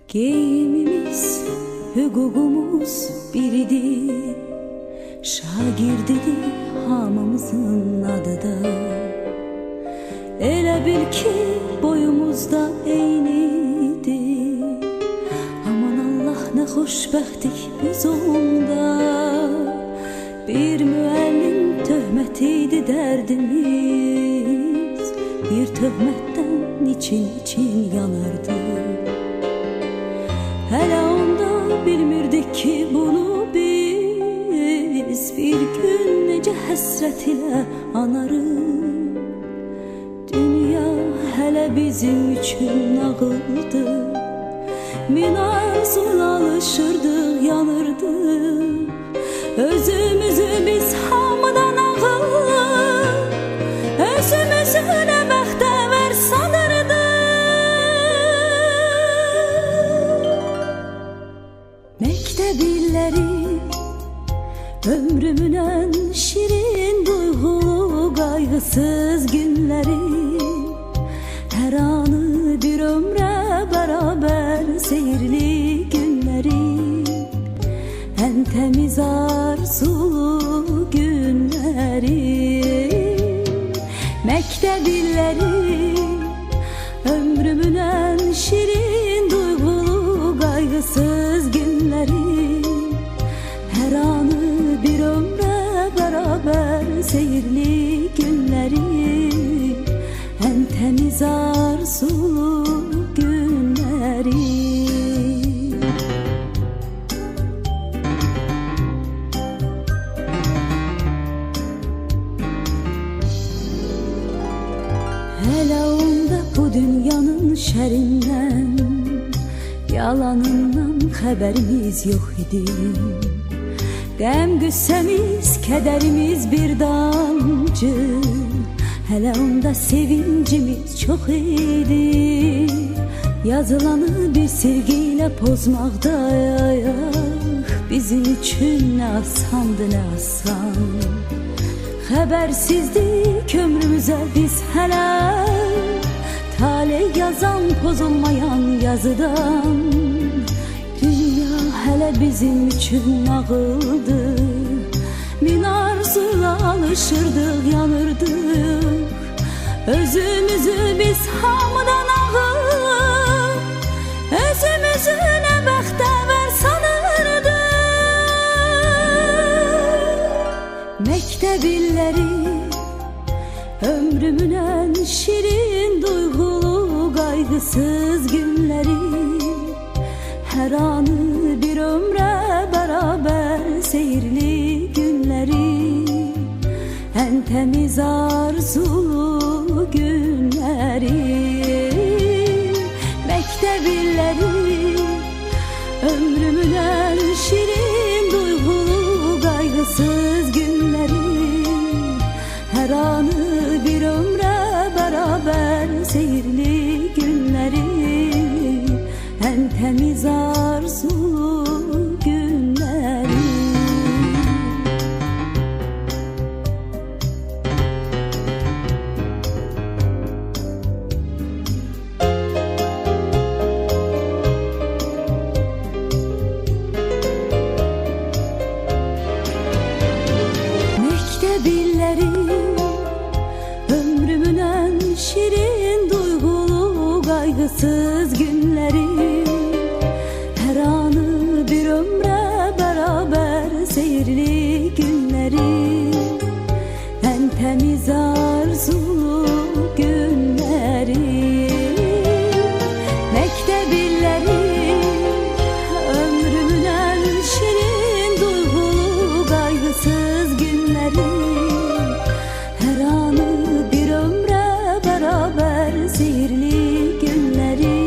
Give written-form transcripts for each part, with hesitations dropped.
Geyimimiz, hüququmuz biridir. Şagirdidir hamımızın adıda. Elə bil ki boyumuzda eynidir. Aman Allah ne xoşbəxtlik biz onda. Bir müəllim töhmətiydi dərdimiz. Bir töhmətdən için yanardı. Hələ onda bilmirdik ki bunu biz. Bir gün necə həsrət ilə anarıq. Dünya hələ bizim üçün nağıldı. Min arzuyla alışırdıq, yanırdıq. Özümüzü biz hamıdan ağır, özümüzü nə bəxtəvər sanırdıq. Məktəb illəri ömrümün ən şirin duyğulu qayğısız günləri. Hər anı bir ömrə bərabər seyirli günləri. Ən təmiz arzulu günləri. Məktəb illəri ömrümün ən şirin duyğulu qayğısız günləri. Hər anı bir ömrə bərabər seyirli günləri. Ən təmiz arzulu günləri. Hələ onda bu dünyanın şərindən, yalanından xəbərimiz yox idi. Qəm qüssəmiz, kədərimiz bir damcı. Hələ onda sevincimiz çox idi. Yazılanı bir silgiyle pozmaqda bizim üçün nə asandı, nə asan. Xəbərsizdik ömrümüzə biz hələ. Taley yazan pozulmayan yazıdan. Dünya hələ bizim üçün nağıldı. Min arzuyla alışırdıq, yanırdıq. Özümüzü biz hamıdan ağır, özümüzü nə bəxtəvər sanırdıq. Məktəb illəri ömrümün ən şirin duyğulu qayğısız günləri. Hər anı bir ömrə bərabər seyirli günləri. Ən təmiz arzulu günləri. Məktəb illəri ömrümün ən şirin duyğulu qayğısız günləri. Hər anı bir ömrə bərabər seyirli günləri. Ən təmiz arzulu günləri. Məktəb illəri ömrümün ən şirin duyğulu qayğısız günləri. Hər anı bir ömrə bərabər seyirli günləri. Ən təmiz arzulu günləri. Məktəb illəri ömrümün ən şirin duyğulu qayğısız günləri. Hər anı bir ömrə bərabər seyirli günləri.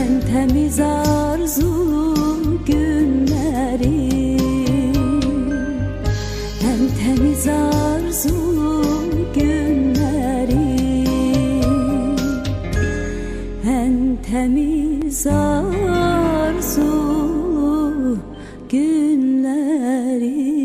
Ən təmiz arzulu günləri. Ən təmiz arzulu günləri. Ən təmiz arzulu günləri.